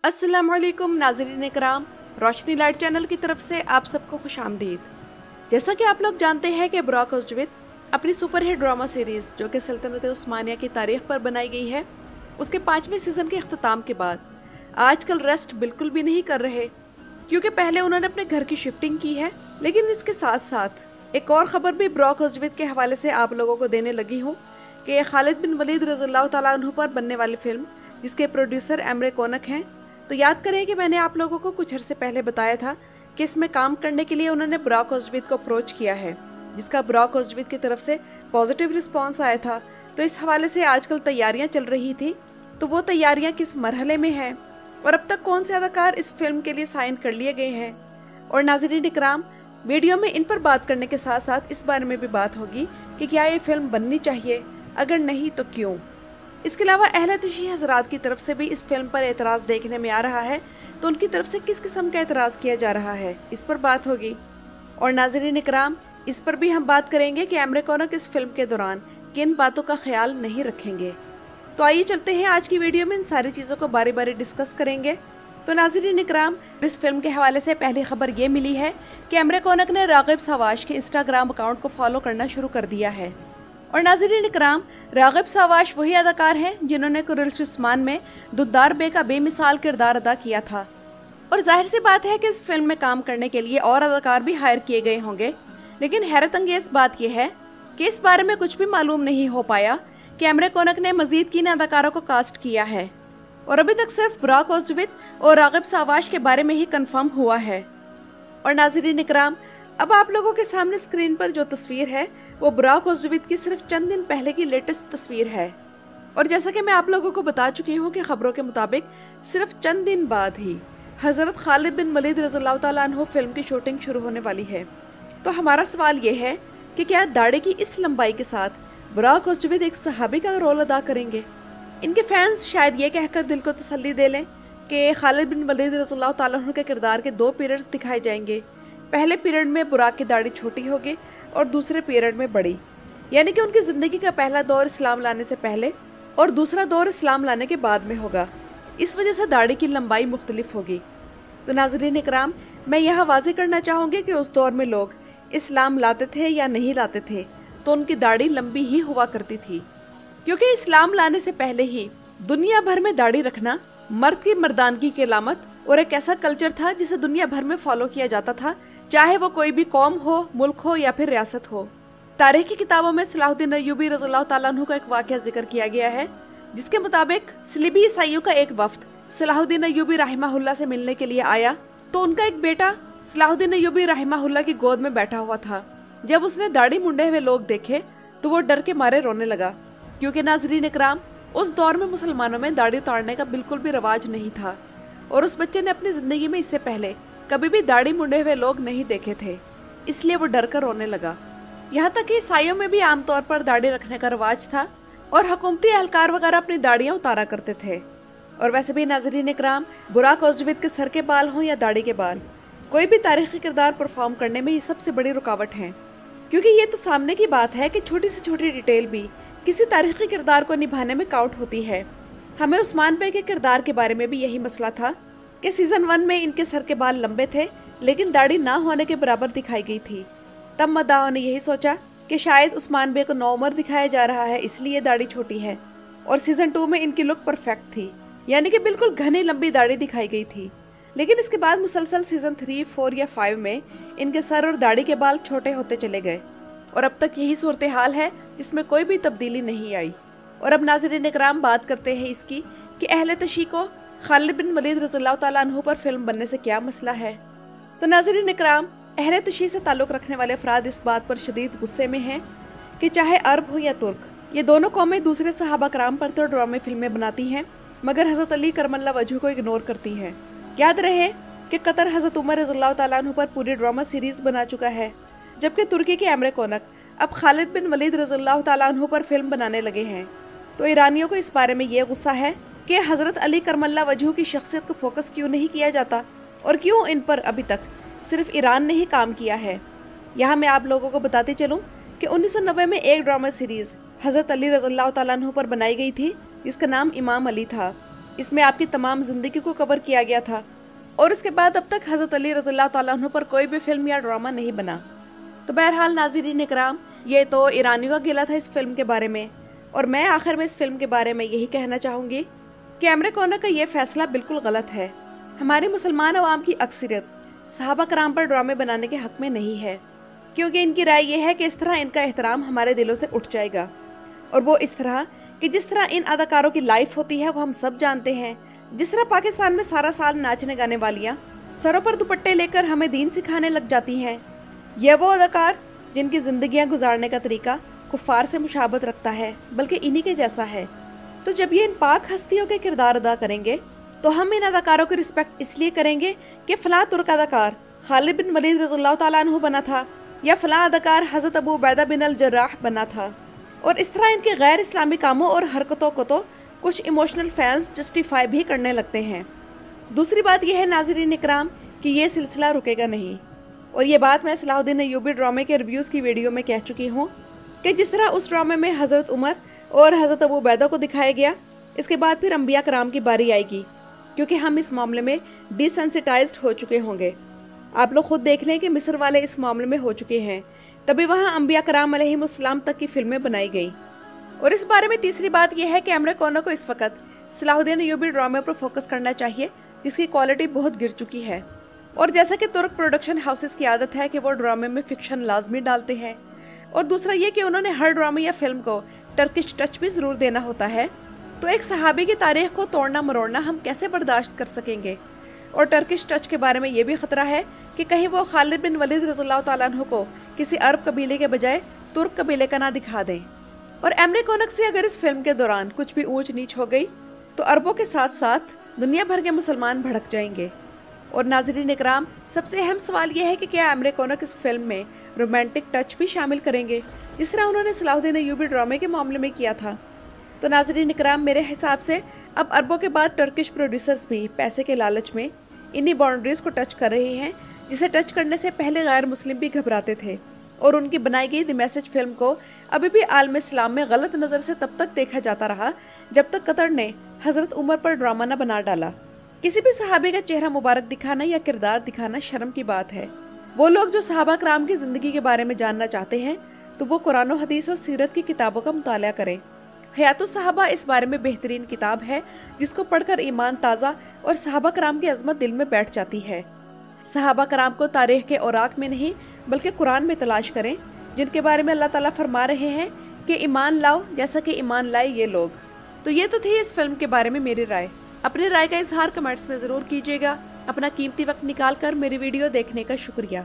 अस्सलाम वालेकुम नाज़रीन इकराम, रोशनी लाइट चैनल की तरफ से आप सबको खुश आमदीद। जैसा कि आप लोग जानते हैं कि बुराक ओज़्वित अपनी सुपरहिट ड्रामा सीरीज़ जो कि सल्तनत उस्मानिया की तारीख पर बनाई गई है, उसके 5वें सीज़न के अख्ताम के बाद आजकल रेस्ट बिल्कुल भी नहीं कर रहे, क्योंकि पहले उन्होंने अपने घर की शिफ्टिंग की है। लेकिन इसके साथ साथ एक और ख़बर भी बुराक ओज़्वित के हवाले से आप लोगों को देने लगी हूँ कि खालिद बिन वलीद रज़ियल्लाहु तआला अन्हु पर बनने वाली फिल्म जिसके प्रोड्यूसर एमरे कोनक हैं, तो याद करें कि मैंने आप लोगों को कुछ अरसे पहले बताया था कि इसमें काम करने के लिए उन्होंने बुराक ओज़्वित को अप्रोच किया है, जिसका बुराक ओज़्वित की तरफ से पॉजिटिव रिस्पांस आया था। तो इस हवाले से आजकल तैयारियां चल रही थी, तो वो तैयारियां किस मरहले में हैं और अब तक कौन से अदाकार इस फिल्म के लिए साइन कर लिए गए हैं। और नाज़रीन इकराम, वीडियो में इन पर बात करने के साथ साथ इस बारे में भी बात होगी कि क्या ये फिल्म बननी चाहिए, अगर नहीं तो क्यों। इसके अलावा अहले तशरीह हज़रात की तरफ से भी इस फिल्म पर एतराज़ देखने में आ रहा है, तो उनकी तरफ से किस किस्म का एतराज़ किया जा रहा है, इस पर बात होगी। और नाज़रीन इकराम, इस पर भी हम बात करेंगे कि एमरे कोनक इस फिल्म के दौरान किन बातों का ख्याल नहीं रखेंगे। तो आइए चलते हैं, आज की वीडियो में इन सारी चीज़ों को बारी बारी डिस्कस करेंगे। तो नाज़रीन इकराम, इस फिल्म के हवाले से पहली खबर ये मिली है कि एमरे कोनक ने रागिब सावाश के इंस्टाग्राम अकाउंट को फॉलो करना शुरू कर दिया है। और नाज़रीन इकराम, रागिब सावाश वही अदाकार हैं जिन्होंने कुरैश उस्मान में दुद्दार बे का बेमिसाल किरदार अदा किया था। और जाहिर सी बात है कि इस फिल्म में काम करने के लिए और अदाकार भी हायर किए गए होंगे, लेकिन हैरत अंगेज बात यह है कि इस बारे में कुछ भी मालूम नहीं हो पाया कि एमरे कोनक ने मजीद किन अदाकारों को कास्ट किया है। और अभी तक सिर्फ बुराक ओज़्वित और रागिब सावाश के बारे में ही कंफर्म हुआ है। और नाज़रीन इकराम, अब आप लोगों के सामने स्क्रीन पर जो तस्वीर है वो बुराक ओज़्वित की सिर्फ चंद दिन पहले की लेटेस्ट तस्वीर है। और जैसा कि मैं आप लोगों को बता चुकी हूँ कि खबरों के मुताबिक सिर्फ चंद दिन बाद ही हज़रत खालिद बिन वलीद रज़ियल्लाहु तआला अन्हु फिल्म की शूटिंग शुरू होने वाली है। तो हमारा सवाल ये है कि क्या दाढ़ी की इस लंबाई के साथ बुराक ओज़्वित एक सहाबी का रोल अदा करेंगे। इनके फैंस शायद ये कहकर दिल को तसल्ली दे लें कि खालिद बिन वलीद रज़ियल्लाहु तआला अन्हु के किरदार के 2 पीरियड्स दिखाए जाएंगे। पहले पीरियड में बुराक की दाढ़ी छोटी होगी और दूसरे पीरियड में बड़ी, यानी कि उनकी ज़िंदगी का पहला दौर इस्लाम लाने से पहले और दूसरा दौर इस्लाम लाने के बाद में होगा। इस वजह से दाढ़ी की लंबाई मुख्तलिफ होगी। तो नाज़रीन इकराम, मैं यहाँ वाज़ेह करना चाहूँगी कि उस दौर में लोग इस्लाम लाते थे या नहीं लाते थे तो उनकी दाढ़ी लंबी ही हुआ करती थी, क्योंकि इस्लाम लाने से पहले ही दुनिया भर में दाढ़ी रखना मर्द की मर्दानगी की अलामत और एक ऐसा कल्चर था जिसे दुनिया भर में फॉलो किया जाता था, चाहे वो कोई भी कौम हो, मुल्क हो या फिर रियासत हो। तारीख की किताबों में सलाहुद्दीन अय्यूबी रज़ियल्लाहु तआला अन्हु का एक वाक़या जिक्र किया गया है, जिसके मुताबिक सलीबी ईसाइयों का एक वफ्द सलाहुद्दीन अय्यूबी रहमहुल्लाह से मिलने के लिए आया, तो उनका एक बेटा सलाहुद्दीन अय्यूबी रहमहुल्लाह की गोद में बैठा हुआ था। जब उसने दाढ़ी मुंडे हुए लोग देखे तो वो डर के मारे रोने लगा, क्योंकि नाज़रीन इकराम, उस दौर में मुसलमानों में दाढ़ी उतारने का बिल्कुल भी रवाज नहीं था और उस बच्चे ने अपनी जिंदगी में इससे पहले कभी भी दाढ़ी मुंडे हुए लोग नहीं देखे थे, इसलिए वो डर कर रोने लगा। यहाँ तक कि ईसाइयों में भी आमतौर पर दाढ़ी रखने का रवाज था और हुकूमती एहलकार वगैरह अपनी दाढ़ियाँ उतारा करते थे। और वैसे भी नाज़रीन इकराम, बुराक ओज़्वित के सर के बाल हों या दाढ़ी के बाल, कोई भी तारीखी किरदार परफॉर्म करने में ये सबसे बड़ी रुकावट है, क्योंकि ये तो सामने की बात है कि छोटी से छोटी डिटेल भी किसी तारीखी किरदार को निभाने में काउंट होती है। हमें उस्मान बे के किरदार के बारे में भी यही मसला था कि सीजन 1 में इनके सर के बाल लंबे थे लेकिन दाढ़ी ना होने के बराबर दिखाई गई थी। तब मद्दाओं ने यही सोचा कि शायद उस्मान बे को नौउम्र दिखाया जा रहा है, इसलिए दाढ़ी छोटी है। और सीजन 2 में इनकी लुक परफेक्ट थी, यानी कि बिल्कुल घनी लंबी दाढ़ी दिखाई गई थी। लेकिन इसके बाद मुसलसल सीजन 3, 4 या 5 में इनके सर और दाढ़ी के बाल छोटे होते चले गए और अब तक यही सूरत हाल है जिसमें कोई भी तब्दीली नहीं आई। और अब नाज़रीन इकराम, बात करते हैं इसकी कि अहले तशी को खालिद बिन वलीद रज़ियल्लाहु तआला अन्हु पर फिल्म बनने से क्या मसला है। तो नाज़रीन इकराम, अहले तशी से ताल्लुक़ रखने वाले अफराद इस बात पर शदीद गुस्से में हैं कि चाहे अरब हो या तुर्क, ये दोनों कौमें दूसरे सहाबा कराम पर तो ड्रामे फिल्में बनाती हैं, मगर हज़रत अली करमल्ला वजह को इग्नोर करती हैं। याद रहे कि कतर हज़रत उमर रज़ियल्लाहु तआला अन्हु पर पूरी ड्रामा सीरीज़ बना चुका है, जबकि तुर्की के एमरे कोनक अब खालिद बिन वलीद रज़ियल्लाहु तआला अन्हु पर फिल्म बनाने लगे हैं। तो ईरानियों को इस बारे में ये गुस्सा है कि हज़रत अली करमल्ला वजह की शख्सियत को फोकस क्यों नहीं किया जाता और क्यों इन पर अभी तक सिर्फ ईरान ने ही काम किया है। यहाँ मैं आप लोगों को बताती चलूँ कि 1990 में एक ड्रामा सीरीज़ हज़रत अली रज़ियल्लाहु तआला अन्हु पर बनाई गई थी, जिसका नाम इमाम अली था। اس میں آپ کی تمام زندگی کو کور کیا گیا تھا، اور اس کے بعد اب تک حضرت علی رضی اللہ تعالیٰ عنہ پر کوئی بھی فلم یا ڈرامہ نہیں بنا۔ تو بہرحال ناظرین اکرام، یہ تو ایرانیوں کا گلہ تھا اس فلم کے بارے میں، اور میں آخر میں اس فلم کے بارے میں یہی کہنا چاہوں گی کہ عمرے کونک کا یہ فیصلہ بالکل غلط ہے۔ ہماری مسلمان عوام کی اکثریت صحابہ کرام پر ڈرامے بنانے کے حق میں نہیں ہے، کیونکہ ان کی رائے یہ ہے کہ اس طرح ان کا احترام ہمارے دلوں سے اٹھ جائے گا، اور وہ اس طرح کہ جس طرح ان اداکاروں کی لائف ہوتی ہے وہ ہم سب جانتے ہیں۔ جس طرح پاکستان میں سارا سال ناچنے گانے والیاں سروں پر دوپٹے لے کر ہمیں دین سکھانے لگ جاتی ہیں، یہ وہ اداکار جن کی زندگیاں گزارنے کا طریقہ کفار سے مشابہت رکھتا ہے، بلکہ انہی کے جیسا ہے۔ تو جب یہ ان پاک ہستیوں کے کردار ادا کریں گے تو ہم ان اداکاروں کی رسپیکٹ اس لیے کریں گے کہ فلاں ترک اداکار خالد بن ولید رضی اللہ تعالیٰ عنہ بنا تھا، یا فلاں اداکار حضرت ابو عبیدہ بن الجراح بنا تھا، اور اس طرح ان کے غیر اسلامی کاموں اور حرکتوں کو تو کچھ ایموشنل فینس جسٹیفائی بھی کرنے لگتے ہیں۔ دوسری بات یہ ہے ناظرین اکرام کہ یہ سلسلہ رکے گا نہیں، اور یہ بات میں صلاح الدین ایوبی ڈرامے کے ریویوز کی ویڈیو میں کہہ چکی ہوں کہ جس طرح اس ڈرامے میں حضرت عمر اور حضرت ابو عبیدہ کو دکھایا گیا، اس کے بعد پھر انبیاء کرام کی باری آئے گی، کیونکہ ہم اس معاملے میں ڈی سینسٹائزڈ ہو چکے ہوں گے۔ آپ لوگ خود دیکھ لیں کہ مصر والے اس معاملے میں ہو چکے ہیں، تبھی وہاں انبیاء کرام علیہم السلام تک کی فلمیں بنائی گئیں۔ اور اس بارے میں تیسری بات یہ ہے کہ عمرے کونک کو اس وقت صلاح الدین ایوبی ڈرامے پر فوکس کرنا چاہیے، جس کی کوالٹی بہت گر چکی ہے، اور جیسا کہ ترک پروڈکشن ہاؤسز کی عادت ہے کہ وہ ڈرامے میں فکشن لازمی ڈالتے ہیں، اور دوسرا یہ کہ انہوں نے ہر ڈرامے یا فلم کو ٹرکش ٹچ بھی ضرور دینا ہوتا ہے، تو ایک صحابی کی تاریخ کو توڑنا مروڑنا ہم کیسے برداشت کر سکیں گے؟ اور ٹرکش ٹچ کے بارے میں یہ بھی خطرہ ہے کہ کہیں وہ خالد بن ولید رضی اللہ تعالیٰ عنہ کو کسی عرب قبیلے کے بجائے ترک قبیلے کا نہ دکھا دیں۔ اور عمرے کونک سے اگر اس فلم کے دوران کچھ بھی اونچ نیچ ہو گئی تو عربوں کے ساتھ ساتھ دنیا بھر کے مسلمان بھڑک جائیں گے۔ اور ناظرین اکرام، سب سے اہم سوال یہ ہے کہ کیا عمرے کونک اس فلم میں رومانٹک ٹچ بھی شامل کریں گے، جس طرح انہوں نے صلاح الدین ایوبی ڈرامے کے معاملے میں کیا تھا؟ تو ناظرین اکرام، میرے حساب سے اب عربوں کے بعد ٹرکش پروڈیوسرز بھی پیسے کے لالچ میں انہی باؤنڈریز کو ٹچ کر رہے ہیں، جسے ٹچ کرنے سے پہلے غیر مسلم بھی گھبراتے تھے، اور ان کی بنائی گئی دی میسج فلم کو ابھی بھی عالم اسلام میں غلط نظر سے تب تک دیکھا جاتا رہا جب تک قطر نے حضرت عمر پر ڈرامہ نہ بنا ڈالا۔ کسی بھی صحابی کا چہرہ مبارک دکھانا یا کردار دکھانا شرم کی بات ہے۔ وہ لوگ جو صحابہ کرام کی زندگی کے بارے میں جاننا چاہتے ہیں تو وہ قرآن و حدیث اور سیرت کی کتابوں کا مطالعہ کریں۔ حیات الصحابہ اس بارے میں بہترین کتاب ہے، جس کو پڑھ کر ایمان تازہ اور صحابہ کرام کی عظمت دل میں بیٹھ جاتی ہے۔ صحابہ کرام کو تاریخ کے اوراق میں نہیں بلکہ قرآن میں تلاش کریں، جن کے بارے میں اللہ تعالیٰ فرما رہے ہیں کہ ایمان لاؤ جیسا کہ ایمان لائے یہ لوگ۔ تو یہ تو تھی اس فلم کے بارے میں میری رائے۔ اپنی رائے کا اظہار کمنٹس میں ضرور کیجیے گا۔ اپنا قیمتی وقت نکال کر میری ویڈیو دیکھنے کا شکریہ۔